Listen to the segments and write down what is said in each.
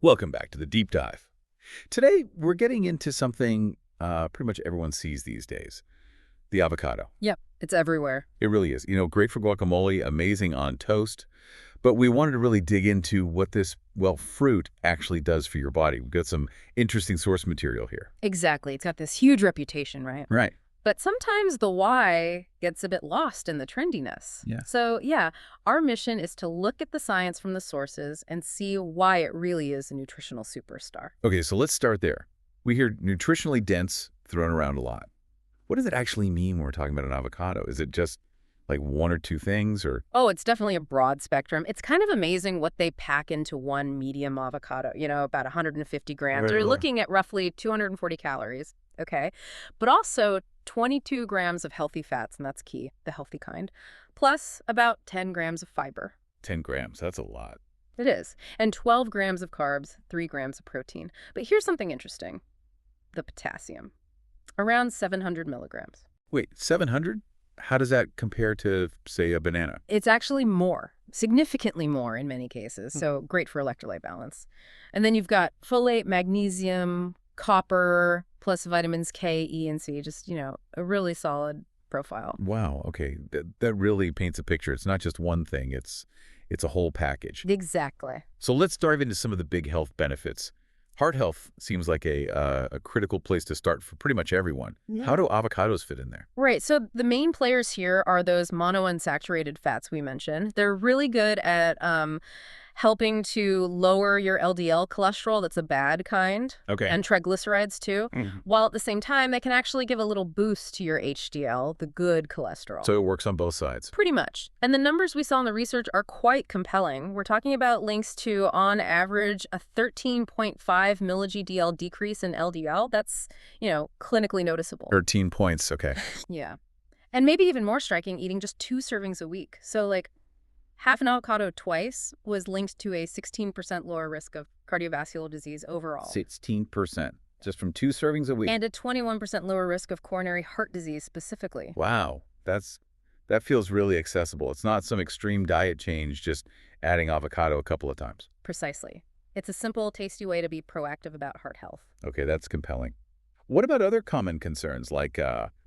Welcome back to the Deep Dive. Today, we're getting into something pretty much everyone sees these days, the avocado. Yep, it's everywhere. It really is. Great for guacamole, amazing on toast. But we wanted to really dig into what this, well, fruit actually does for your body. We've got some interesting source material here. Exactly. It's got this huge reputation, right? Right. But sometimes the why gets a bit lost in the trendiness. Yeah. So, yeah, our mission is to look at the science from the sources and see why it really is a nutritional superstar. Okay, so let's start there. We hear nutritionally dense thrown around a lot. What does it actually mean when we're talking about an avocado? Is it just like one or two things or? Oh, it's definitely a broad spectrum. It's kind of amazing what they pack into one medium avocado, about 150 grams. You're looking at roughly 240 calories, okay? But also 22 grams of healthy fats, and that's key, the healthy kind, plus about 10 grams of fiber. 10 grams, that's a lot. It is. And 12 grams of carbs, 3 grams of protein. But here's something interesting. The potassium. Around 700 milligrams. Wait, 700? How does that compare to, say, a banana? It's actually more, significantly more in many cases, so great for electrolyte balance. And then you've got folate, magnesium, copper, plus vitamins K, E, and C, just, a really solid profile. Wow, okay. That really paints a picture. It's not just one thing, it's a whole package. Exactly. So let's dive into some of the big health benefits. Heart health seems like a critical place to start for pretty much everyone. Yeah. How do avocados fit in there? Right. So the main players here are those monounsaturated fats we mentioned. They're really good at helping to lower your LDL cholesterol, that's a bad kind, Okay. and triglycerides too, while at the same time they can actually give a little boost to your HDL, the good cholesterol. So it works on both sides. Pretty much. And the numbers we saw in the research are quite compelling. We're talking about links to, on average, a 13.5 milli-GDL decrease in LDL. That's, clinically noticeable. 13 points, okay. Yeah. And maybe even more striking, eating just 2 servings a week. So, half an avocado twice was linked to a 16% lower risk of cardiovascular disease overall. 16%, just from 2 servings a week. And a 21% lower risk of coronary heart disease specifically. Wow, that feels really accessible. It's not some extreme diet change, just adding avocado a couple of times. Precisely. It's a simple, tasty way to be proactive about heart health. Okay, that's compelling. What about other common concerns like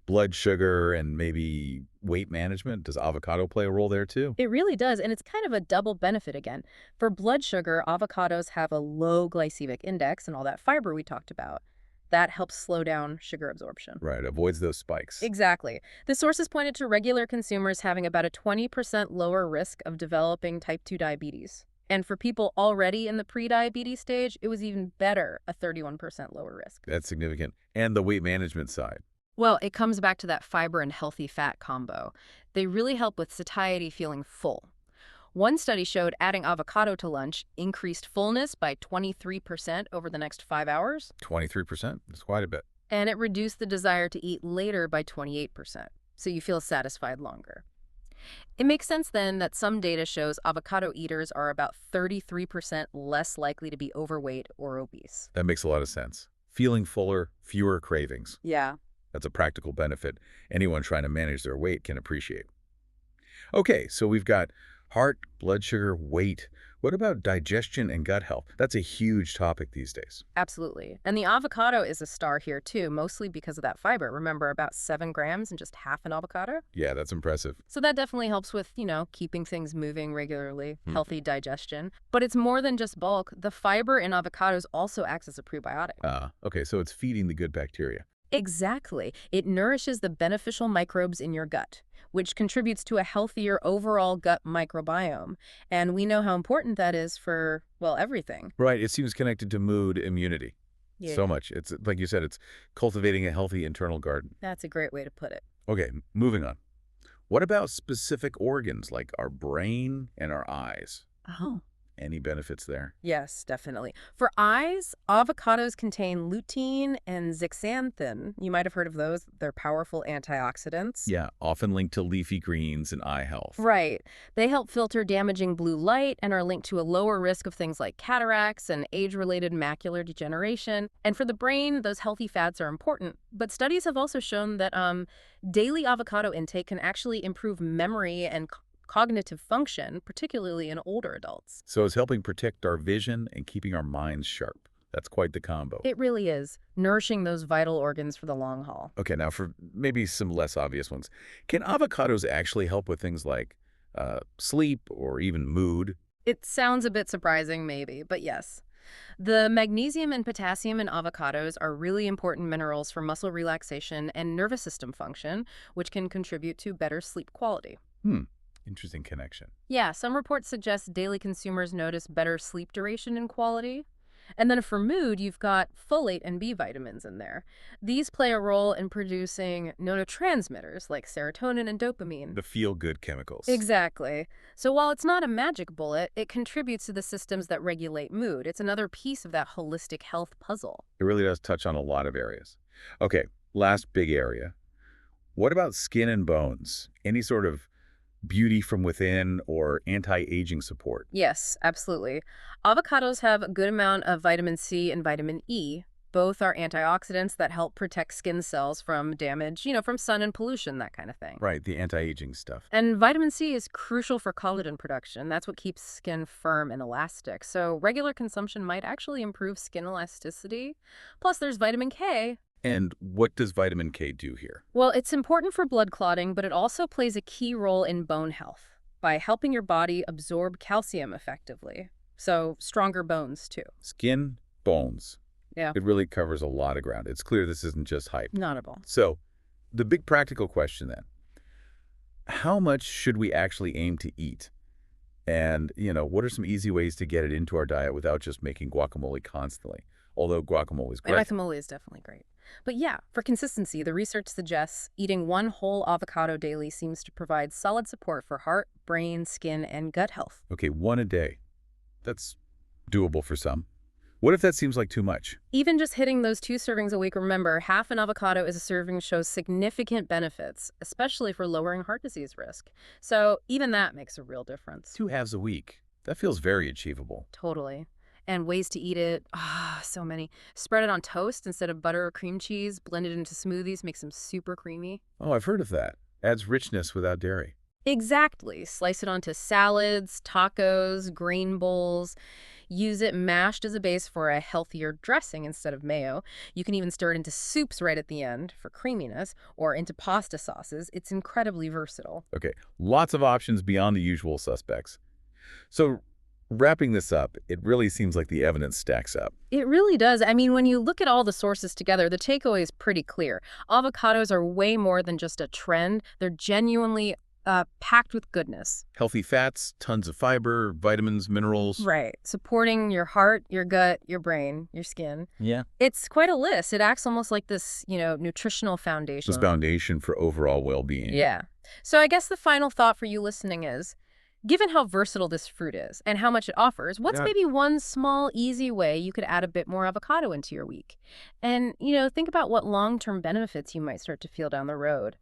blood sugar and maybe weight management? Does avocado play a role there too? It really does, and it's kind of a double benefit again. For blood sugar, avocados have a low glycemic index and all that fiber we talked about. That helps slow down sugar absorption. Right, avoids those spikes. Exactly. The sources pointed to regular consumers having about a 20% lower risk of developing type 2 diabetes. And for people already in the pre-diabetes stage, it was even better, a 31% lower risk. That's significant. And the weight management side. Well, it comes back to that fiber and healthy fat combo. They really help with satiety, feeling full. One study showed adding avocado to lunch increased fullness by 23% over the next 5 hours. 23%? That's quite a bit. And it reduced the desire to eat later by 28%. So you feel satisfied longer. It makes sense then that some data shows avocado eaters are about 33% less likely to be overweight or obese. That makes a lot of sense. Feeling fuller, fewer cravings. Yeah. That's a practical benefit anyone trying to manage their weight can appreciate. Okay, so we've got heart, blood sugar, weight. What about digestion and gut health? That's a huge topic these days. Absolutely. And the avocado is a star here too, mostly because of that fiber. Remember, about 7 grams in just half an avocado? Yeah, that's impressive. So that definitely helps with, keeping things moving regularly, healthy digestion. But it's more than just bulk. The fiber in avocados also acts as a prebiotic. Okay, so it's feeding the good bacteria. Exactly. It nourishes the beneficial microbes in your gut, which contributes to a healthier overall gut microbiome. And we know how important that is for, everything. Right, it seems connected to mood, immunity. Yeah. So much. It's like you said, it's cultivating a healthy internal garden. That's a great way to put it. Okay, moving on. What about specific organs like our brain and our eyes? Oh. Any benefits there? Yes, definitely. For eyes, avocados contain lutein and zeaxanthin. You might have heard of those. They're powerful antioxidants. Yeah, often linked to leafy greens and eye health. Right. They help filter damaging blue light and are linked to a lower risk of things like cataracts and age-related macular degeneration. And for the brain, those healthy fats are important. But studies have also shown that daily avocado intake can actually improve memory and cognitive function, particularly in older adults. So it's helping protect our vision and keeping our minds sharp. That's quite the combo. It really is, nourishing those vital organs for the long haul. Okay, now for maybe some less obvious ones. Can avocados actually help with things like sleep or even mood? It sounds a bit surprising, maybe, but yes. The magnesium and potassium in avocados are really important minerals for muscle relaxation and nervous system function, which can contribute to better sleep quality. Hmm, interesting connection. Yeah, some reports suggest daily consumers notice better sleep duration and quality. And then for mood, you've got folate and B vitamins in there. These play a role in producing neurotransmitters like serotonin and dopamine. The feel-good chemicals. Exactly. So while it's not a magic bullet, it contributes to the systems that regulate mood. It's another piece of that holistic health puzzle. It really does touch on a lot of areas. Okay, last big area. What about skin and bones? Any sort of beauty from within or anti-aging support? Yes, absolutely. Avocados have a good amount of vitamin C and vitamin E. Both are antioxidants that help protect skin cells from damage, from sun and pollution, that kind of thing. Right, the anti-aging stuff. And vitamin C is crucial for collagen production. That's what keeps skin firm and elastic. So regular consumption might actually improve skin elasticity. Plus, there's vitamin K. And what does vitamin K do here? Well, it's important for blood clotting, but it also plays a key role in bone health by helping your body absorb calcium effectively. So stronger bones, too. Skin, bones. Yeah. It really covers a lot of ground. It's clear this isn't just hype. Not at all. So, the big practical question then, how much should we actually aim to eat? And, what are some easy ways to get it into our diet without just making guacamole constantly? Although guacamole is great. Guacamole is definitely great. But yeah, for consistency, the research suggests eating one whole avocado daily seems to provide solid support for heart, brain, skin, and gut health. Okay, one a day. That's doable for some. What if that seems like too much? Even just hitting those 2 servings a week, remember, half an avocado is a serving shows significant benefits, especially for lowering heart disease risk. So even that makes a real difference. 2 halves a week. That feels very achievable. Totally. And ways to eat it, so many. Spread it on toast instead of butter or cream cheese. Blend it into smoothies, makes them super creamy. Oh, I've heard of that. Adds richness without dairy. Exactly. Slice it onto salads, tacos, grain bowls. Use it mashed as a base for a healthier dressing instead of mayo. You can even stir it into soups right at the end for creaminess or into pasta sauces. It's incredibly versatile. Okay, lots of options beyond the usual suspects. So, wrapping this up, it really seems like the evidence stacks up. It really does. I mean, when you look at all the sources together, the takeaway is pretty clear. Avocados are way more than just a trend. They're genuinely packed with goodness. Healthy fats, tons of fiber, vitamins, minerals. Right. Supporting your heart, your gut, your brain, your skin. Yeah. It's quite a list. It acts almost like this, nutritional foundation. This foundation for overall well-being. Yeah. So I guess the final thought for you listening is, given how versatile this fruit is and how much it offers, what's maybe one small, easy way you could add a bit more avocado into your week? And, think about what long-term benefits you might start to feel down the road.